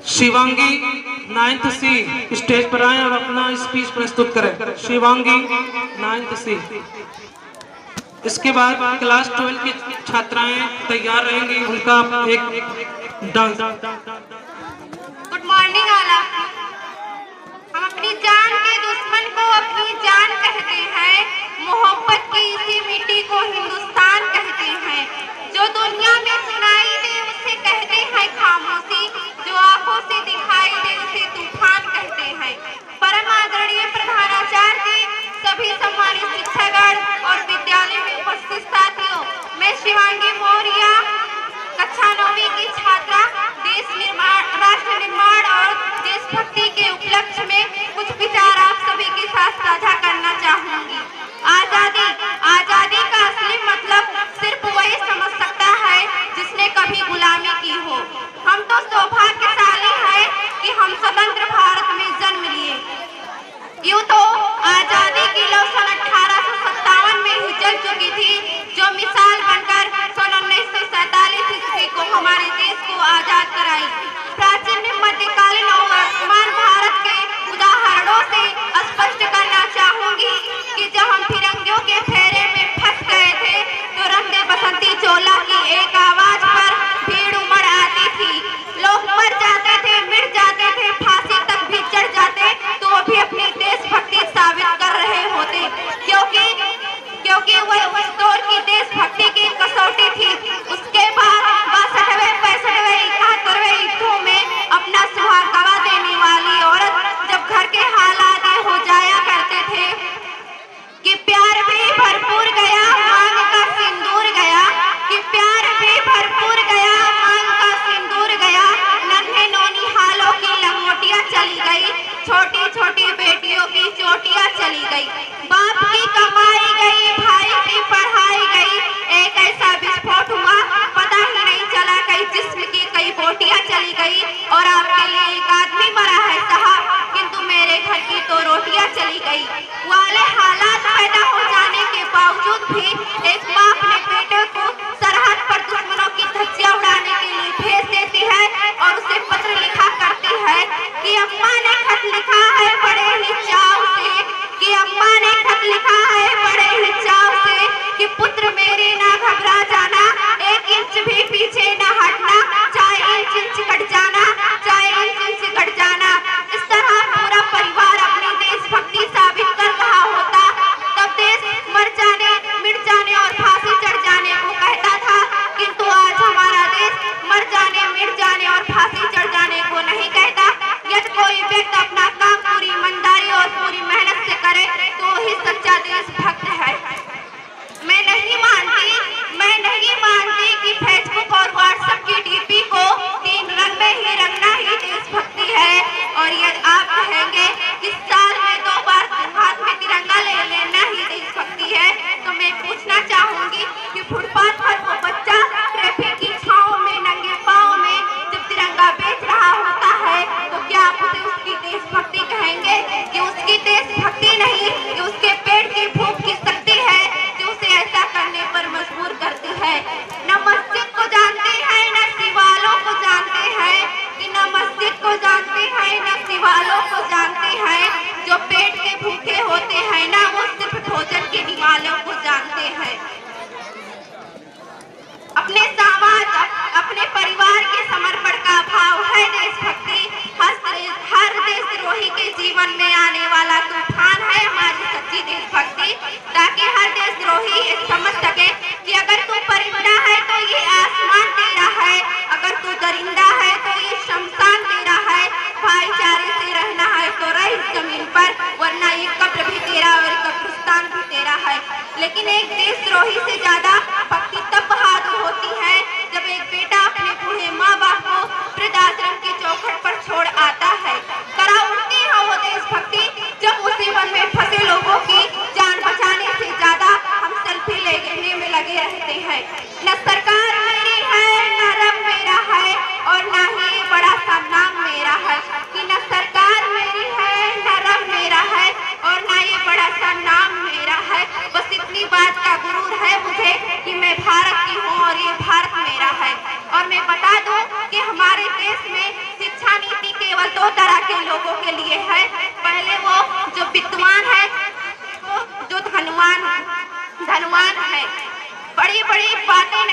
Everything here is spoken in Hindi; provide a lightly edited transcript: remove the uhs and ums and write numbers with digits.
शिवांगी 9th सी स्टेज पर आए और अपना स्पीच प्रस्तुत करें। शिवांगी 9th सी। इसके बाद क्लास 12 की छात्राएं तैयार रहेंगी, उनका एक डांस। गुड मॉर्निंग आला। हम अपनी जान के दुश्मन को अपनी जान कहते हैं, मोहब्बत की इसी मिट्टी को हिंदुस्तान कहते हैं। जो दुनिया में सुनाई दे उसे कहते हैं खामोशी, जो आंखों से दिखाई दे उसे तूफान कहते हैं। परम आदरणीय प्रधानाचार्य जी, सभी सम्मानित शिक्षकगण और विद्यालय में उपस्थित साथियों, मैं शिवांगी मौर्य कक्षा 9वीं की छात्रा देश निर्माण, राष्ट्र निर्माण और देशभक्ति के उपलक्ष्य में कुछ विचार आप सभी के साथ साझा करना चाहूंगी। आजादी, आजादी का असली मतलब सिर्फ वही समझ सकता है जिसने कभी गुलामी की हो। हम तो सौभाग्यशाली हैं कि हम स्वतंत्र भारत में जन्म लिए। यूं तो आजादी की लौ सन 1857 में ही जल चुकी थी, जो मिसाल बनकर सन 1947 ईस्वी को हमारे देश को आजाद कराई। प्राचीन मध्यकालीन और वर्तमान भारत के उदाहरणों से स्पष्ट करना चाहूंगी कि जब हम फिरंगियों के फेरे में फंस गए थे तो रंगे बसंती चोला की एक आवाज पर भीड़ उमड़ आती थी। लोग मर जाते थे, मिट जाते थे, फांसी तक भी चढ़ जाते तो वो भी अपनी देशभक्ति साबित कर रहे होते, क्योंकि वह उस दौर की देशभक्ति की कसौटी थी। उसके बाद 62वें, 65वें, 71वें युद्धों में अपना सुहाग गवा देने वाली औरत जब घर के हालात हो जाया करते थे कि प्यार भी भरपूर गया, मांग का सिंदूर गया, कि प्यार भी भरपूर गया, मांग का सिंदूर गया, नन्हे नौनिहालों की लंगोटियां चली गई, छोटी छोटी बेटियों की चोटियां चली गई, बाप की कमाई गई, भाई की पढ़ाई गई, एक ऐसा विस्फोट हुआ पता ही नहीं चला, कई जिस्म की कई बोटियां चली गई और आपके लिए एक आदमी मरा है साहब, किंतु मेरे घर की तो रोटियां चली गई वाले हालात पैदा हो जाने के बावजूद भी एक माँ अपने बेटे को सरहद पर दुश्मनों की धज्जियां उड़ाने के लिए भेज देती है और उसे पत्र लिखा करती है कि अम्मा ने खत लिखा है बड़े ही चाव से, कि अम्मा ने खत लिखा है बड़े ही चाव से, कि पुत्र मेरे ना घबरा जाना, एक इंच भी पीछे ना हटना, चाहे इंच कट जाना, चाहे इंच कट जाना। इस तरह पूरा परिवार अपनी देशभक्ति साबित कर रहा होता, तब देश मर जाने, मिट जाने और फांसी चढ़ जाने को कहता था, किंतु आज हमारा देश मर जाने, मिट जाने और फांसी चढ़ जाने को नहीं कहता। यदि कोई व्यक्ति अपना काम पूरी ईमानदारी और पूरी मेहनत से करे तो ही सच्चा देशभक्त है। मैं नहीं मानती कि फेसबुक और व्हाट्सएप की डीपी को 3 रंग में ही रंगना ही देशभक्ति है। और यदि आप कहेंगे कि साल में 2 बार हाथ में तिरंगा ले लेना ही देशभक्ति है, तो मैं पूछना चाहूंगी कि फुटपाथ पर वो बच्चा ट्रैफिक की छांव में नंगे पांव में जब तिरंगा बेच रहा होता है तो क्या आप उसे उसकी देशभक्ति कहेंगे? कि उसकी देशभक्ति नहीं, कि उसके पेट की भूख की शक्ति है जो उसे ऐसा करने पर मजबूर करती है। न मस्जिद को जानते हैं न शिवालों को जानते हैं, कि न मस्जिद को जानते हैं न शिवालों को जानते हैं, जो पेट के भूखे होते हैं ना वो सिर्फ भोजन के निवालों को जानते हैं। अपने समाज, अपने परिवार के समर्पण का भाव है देशभक्ति। हर देशद्रोही के जीवन में आने वाला तूफान है हमारी सच्ची देशभक्ति, ताकि हर देशद्रोही ये समझ सके कि अगर तू परिंदा है तो ये आसमान तेरा है, अगर तू दरिंदा है तो ये शमशान तेरा है, भाईचारे से रहना है तो रह इस जमीन पर, वरना ये कब्र भी तेरा और कब्रिस्तान भी तेरा है। लेकिन एक देशद्रोही से ज्यादा भक्ति तब बहादुर होती है जब एक बेटा अपने बूढ़े माँ बाप को वृद्धाश्रम की चौखट पर छोड़ आता है। करा उठती है वो देशभक्ति जब मुसीबत में फंसे लोगों की जान बचाने से ज्यादा हम सेल्फी लेने में लगे रहते हैं। न सरकार मेरी है न रब मेरा है और न ही बड़ा सा नाम मेरा है, कि न सरकार मेरी है न रब मेरा है और न ये बड़ा सा नाम मेरा है। बस इतनी बात का गुरूर है तरह के लोगों के लिए है। पहले वो जो विद्वान है, वो जो धनवान है, बड़ी बड़ी बातें